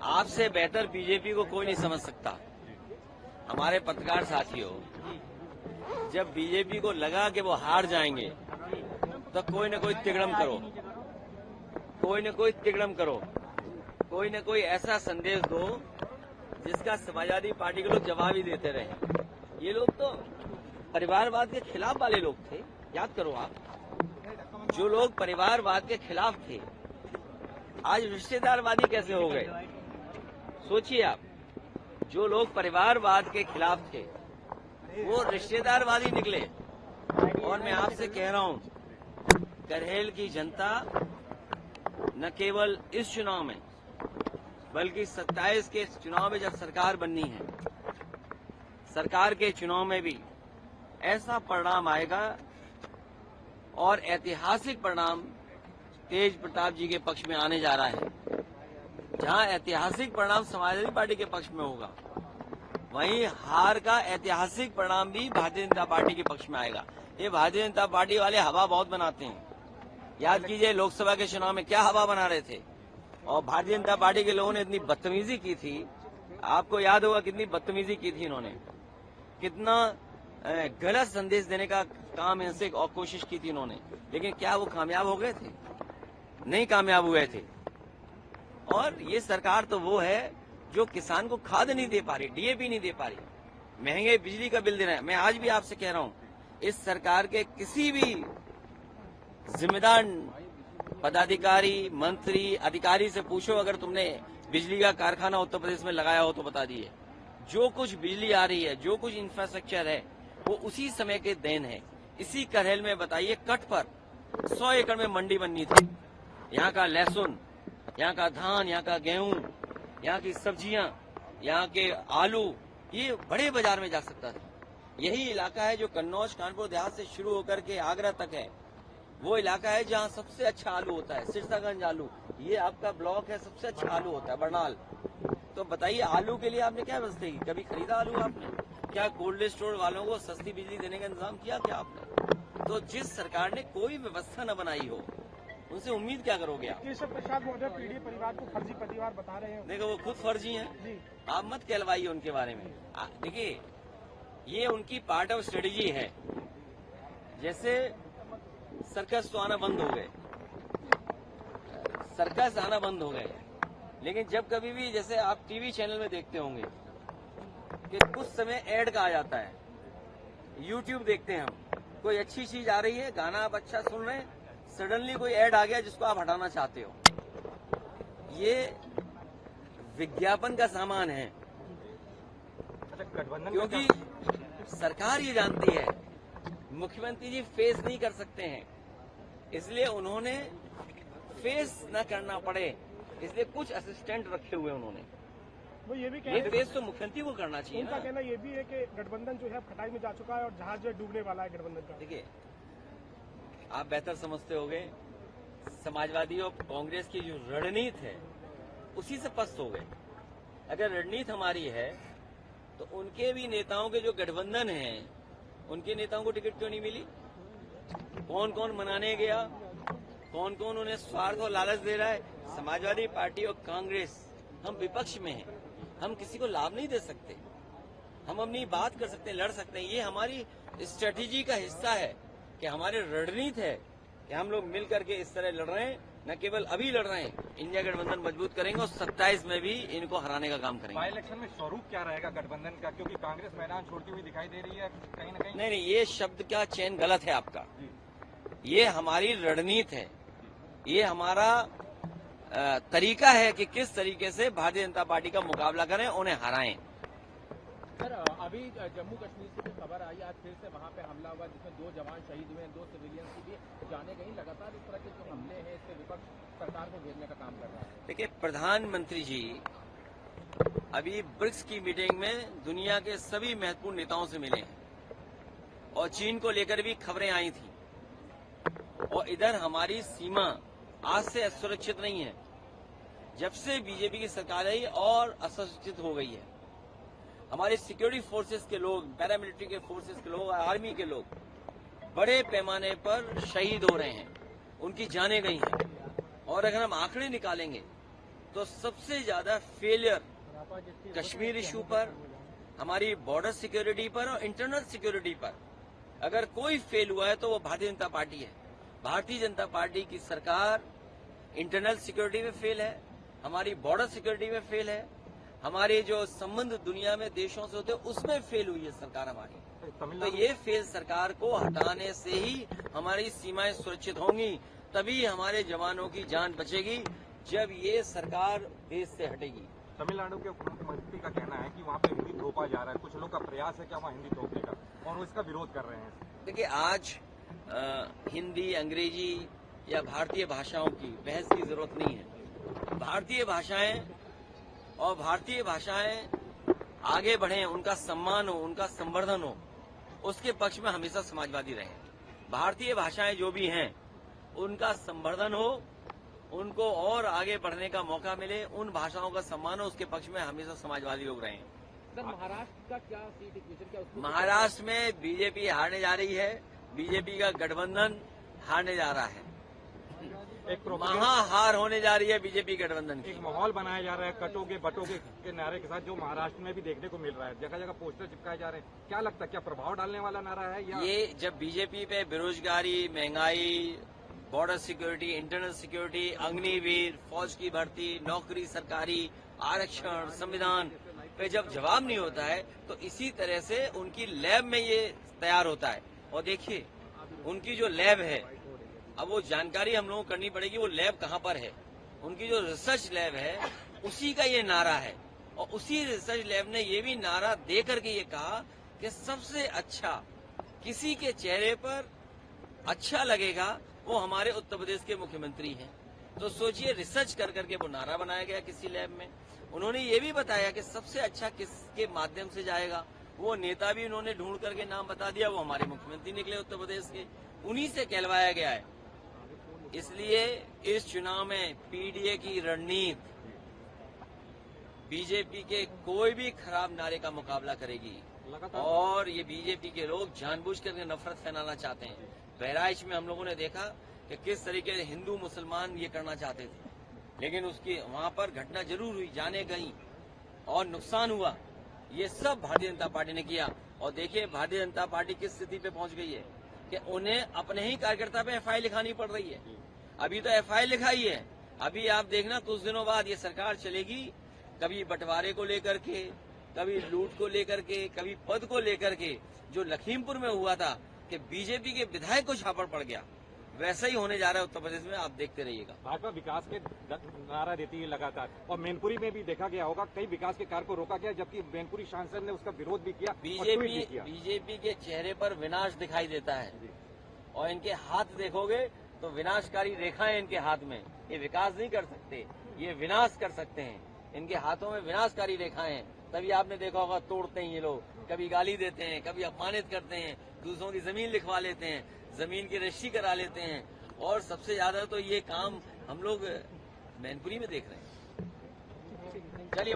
आपसे बेहतर बीजेपी को कोई नहीं समझ सकता। हमारे पत्रकार साथियों, जब बीजेपी को लगा कि वो हार जाएंगे तो कोई न कोई तिगड़म करो, कोई न कोई तिगड़म करो, कोई न कोई ऐसा संदेश दो जिसका समाजवादी पार्टी के लोग जवाब ही देते रहे। ये लोग तो परिवारवाद के खिलाफ वाले लोग थे, याद करो आप। जो लोग परिवारवाद के खिलाफ थे आज रिश्तेदारवादी कैसे हो गए? सोचिए आप। जो लोग परिवारवाद के खिलाफ थे वो रिश्तेदारवादी निकले। और मैं आपसे कह रहा हूं, करहेल की जनता न केवल इस चुनाव में बल्कि 27 के चुनाव में जब सरकार बननी है, सरकार के चुनाव में भी ऐसा परिणाम आएगा और ऐतिहासिक परिणाम तेज प्रताप जी के पक्ष में आने जा रहा है। जहां ऐतिहासिक परिणाम समाजवादी पार्टी के पक्ष में होगा, वहीं हार का ऐतिहासिक परिणाम भी भारतीय जनता पार्टी के पक्ष में आएगा। ये भारतीय जनता पार्टी वाले हवा बहुत बनाते हैं। याद कीजिए लोकसभा के चुनाव में क्या हवा बना रहे थे, और भारतीय जनता पार्टी के लोगों ने इतनी बदतमीजी की थी। आपको याद होगा कितनी बदतमीजी की थी इन्होंने, कितना गलत संदेश देने का काम इनसे और कोशिश की थी इन्होंने। लेकिन क्या वो कामयाब हो गए थे? नहीं कामयाब हुए थे। और ये सरकार तो वो है जो किसान को खाद नहीं दे पा रही, डीएपी नहीं दे पा रही, महंगे बिजली का बिल दे रहे हैं। मैं आज भी आपसे कह रहा हूं, इस सरकार के किसी भी जिम्मेदार पदाधिकारी, मंत्री, अधिकारी से पूछो, अगर तुमने बिजली का कारखाना उत्तर प्रदेश में लगाया हो तो बता दिए। जो कुछ बिजली आ रही है, जो कुछ इंफ्रास्ट्रक्चर है, वो उसी समय के देन है। इसी करहेल में बताइए, कट पर 100 एकड़ में मंडी बननी थी। यहाँ का लहसुन, यहाँ का धान, यहाँ का गेहूं, यहाँ की सब्जियां, यहाँ के आलू, ये बड़े बाजार में जा सकता था। यही इलाका है जो कन्नौज कानपुर देहात से शुरू होकर के आगरा तक है। वो इलाका है जहाँ सबसे अच्छा आलू होता है, सिरसागंज आलू। ये आपका ब्लॉक है, सबसे अच्छा आलू होता है, बरनाल। तो बताइए, आलू के लिए आपने क्या व्यवस्था की? कभी खरीदा आलू आपने? क्या कोल्ड स्टोर वालों को सस्ती बिजली देने का इंतजाम किया क्या आपने? तो जिस सरकार ने कोई व्यवस्था न बनाई हो, उनसे उम्मीद क्या करोगे आप? केशव प्रसाद महोदय पीढ़ी परिवार को फर्जी परिवार बता रहे हैं। देखो, वो खुद फर्जी हैं, आप मत कहलवाइए उनके बारे में। देखिए, ये उनकी पार्ट ऑफ स्ट्रेटेजी है। जैसे सर्कस तो आना बंद हो गए, सर्कस आना बंद हो गए, लेकिन जब कभी भी, जैसे आप टीवी चैनल में देखते होंगे कि कुछ समय ऐड का आ जाता है, यूट्यूब देखते हैं हम, कोई अच्छी चीज आ रही है, गाना आप अच्छा सुन रहे हैं, सडनली कोई ऐड आ गया जिसको आप हटाना चाहते हो। ये विज्ञापन का सामान है, क्योंकि सरकार ये जानती है मुख्यमंत्री जी फेस नहीं कर सकते हैं, इसलिए उन्होंने फेस न करना पड़े, इसलिए कुछ असिस्टेंट रखे हुए उन्होंने। वो ये भी ये फेस तो मुख्यमंत्री को करना चाहिए। उनका कहना ये भी है कि गठबंधन जो है खटाई में जा चुका है और जहाज जो है डूबने वाला है गठबंधन का। देखिए, आप बेहतर समझते होंगे, समाजवादी और कांग्रेस की जो रणनीति है उसी से पस्त हो गए। अगर रणनीति हमारी है तो उनके भी नेताओं के जो गठबंधन हैं, उनके नेताओं को टिकट क्यों नहीं मिली? कौन कौन मनाने गया, कौन कौन उन्हें स्वार्थ और लालच दे रहा है? समाजवादी पार्टी और कांग्रेस, हम विपक्ष में हैं, हम किसी को लाभ नहीं दे सकते, हम अपनी बात कर सकते हैं, लड़ सकते हैं। ये हमारी स्ट्रेटेजी का हिस्सा है कि हमारे रणनीति है कि हम लोग मिल करके इस तरह लड़ रहे हैं, न केवल अभी लड़ रहे हैं, इंडिया गठबंधन मजबूत करेंगे और 27 में भी इनको हराने का काम करेंगे। बाई इलेक्शन में स्वरूप क्या रहेगा गठबंधन का, क्योंकि कांग्रेस मैदान छोड़ती हुई दिखाई दे रही है कहीं न कहीं? नहीं, ये शब्द का चयन गलत है आपका। ये हमारी रणनीति है, ये हमारा तरीका है कि किस तरीके से भारतीय जनता पार्टी का मुकाबला करें, उन्हें हराएं। सर, अभी जम्मू कश्मीर से जो खबर आई, आज फिर से वहां पे हमला हुआ जिसमें 2 जवान शहीद हुए हैं, 2 सिविलियंस की भी जाने गई। लगातार इस तरह के जो हमले हैं, इससे विपक्ष सरकार को घेरने का काम कर रहा है। देखिए, प्रधानमंत्री जी अभी ब्रिक्स की मीटिंग में दुनिया के सभी महत्वपूर्ण नेताओं से मिले हैं और चीन को लेकर भी खबरें आई थी। और इधर हमारी सीमा आज से असुरक्षित नहीं है, जब से बीजेपी की सरकार आई और असुरक्षित हो गई है। हमारे सिक्योरिटी फोर्सेस के लोग, पैरामिलिट्री के फोर्सेस के लोग, आर्मी के लोग बड़े पैमाने पर शहीद हो रहे हैं, उनकी जानें गई हैं। और अगर हम आंकड़े निकालेंगे तो सबसे ज्यादा फेलियर कश्मीर इशू पर, हमारी बॉर्डर सिक्योरिटी पर और इंटरनल सिक्योरिटी पर अगर कोई फेल हुआ है तो वो भारतीय जनता पार्टी है। भारतीय जनता पार्टी की सरकार इंटरनल सिक्योरिटी में फेल है, हमारी बॉर्डर सिक्योरिटी में फेल है, हमारे जो संबंध दुनिया में देशों से होते हैं उसमें फेल हुई है सरकार हमारी। तो ये फेल सरकार को हटाने से ही हमारी सीमाएं सुरक्षित होंगी, तभी हमारे जवानों की जान बचेगी, जब ये सरकार देश से हटेगी। तमिलनाडु के उप मुख्यमंत्री का कहना है कि वहाँ पे हिंदी थोपा जा रहा है, कुछ लोग का प्रयास है क्या वहाँ हिंदी थोपने का, और वो इसका विरोध कर रहे हैं। देखिए, आज हिंदी, अंग्रेजी या भारतीय भाषाओं की बहस की जरूरत नहीं है। भारतीय भाषाएं आगे बढ़े, उनका सम्मान हो, उनका संवर्धन हो, उसके पक्ष में हमेशा समाजवादी रहे। भारतीय भाषाएं जो भी हैं उनका संवर्धन हो, उनको और आगे बढ़ने का मौका मिले, उन भाषाओं का सम्मान हो, उसके पक्ष में हमेशा समाजवादी लोग रहे। सर, महाराष्ट्र का क्या सीट इक्वेशन, क्या उसमें महाराष्ट्र में बीजेपी हारने जा रही है, बीजेपी का गठबंधन हारने जा रहा है, एक महाहार होने जा रही है बीजेपी गठबंधन की। एक माहौल बनाया जा रहा है कटोगे बटोगे के नारे के साथ, जो महाराष्ट्र में भी देखने को मिल रहा है, जगह जगह पोस्टर चिपकाए जा रहे हैं। क्या लगता है, क्या प्रभाव डालने वाला नारा है या ये जब बीजेपी पे बेरोजगारी, महंगाई, border security, internal security, Agniveer, फौज की भर्ती, नौकरी सरकारी, आरक्षण, संविधान पे जब जवाब नहीं होता है तो इसी तरह से उनकी लैब में ये तैयार होता है। और देखिए, उनकी जो लैब है, अब वो जानकारी हम लोगों को करनी पड़ेगी वो लैब कहाँ पर है। उनकी जो रिसर्च लैब है उसी का ये नारा है, और उसी रिसर्च लैब ने ये भी नारा दे करके ये कहा कि सबसे अच्छा किसी के चेहरे पर अच्छा लगेगा वो हमारे उत्तर प्रदेश के मुख्यमंत्री हैं। तो सोचिए, रिसर्च कर करके वो नारा बनाया गया किसी लैब में। उन्होंने ये भी बताया कि सबसे अच्छा किसके माध्यम से जाएगा, वो नेता भी उन्होंने ढूंढ करके नाम बता दिया, वो हमारे मुख्यमंत्री निकले उत्तर प्रदेश के, उन्हीं से कहलवाया गया है। इसलिए इस चुनाव में पीडीए की रणनीति बीजेपी के कोई भी खराब नारे का मुकाबला करेगी, और ये बीजेपी के लोग जानबूझ करके नफरत फैलाना चाहते हैं। बहराइच में हम लोगों ने देखा कि किस तरीके से हिंदू मुसलमान ये करना चाहते थे, लेकिन उसकी वहां पर घटना जरूर हुई, जाने गई और नुकसान हुआ। ये सब भारतीय जनता पार्टी ने किया। और देखिए, भारतीय जनता पार्टी किस स्थिति पे पहुंच गई है कि उन्हें अपने ही कार्यकर्ता पे एफआईआर लिखानी पड़ रही है। अभी तो एफआईआर लिखाई है, अभी आप देखना कुछ दिनों बाद ये सरकार चलेगी, कभी बंटवारे को लेकर के, कभी लूट को लेकर के, कभी पद को लेकर के। जो लखीमपुर में हुआ था कि बीजेपी के विधायक को छापड़ पड़ गया, वैसा ही होने जा रहा है उत्तर प्रदेश में, आप देखते रहिएगा। भाजपा विकास के नारा देती है लगातार, और मैनपुरी में भी देखा गया होगा कई विकास के कार्य को रोका गया, जबकि मैनपुरी सांसद ने उसका विरोध भी किया। बीजेपी के चेहरे पर विनाश दिखाई देता है, और इनके हाथ देखोगे तो विनाशकारी रेखाएं इनके हाथ में। ये विकास नहीं कर सकते, ये विनाश कर सकते हैं। इनके हाथों में विनाशकारी रेखाएं हैं, तभी आपने देखा होगा तोड़ते हैं ये लोग, कभी गाली देते हैं, कभी अपमानित करते हैं, दूसरों की जमीन लिखवा लेते हैं, जमीन की रजिस्ट्री करा लेते हैं, और सबसे ज्यादा तो ये काम हम लोग मैनपुरी में देख रहे हैं।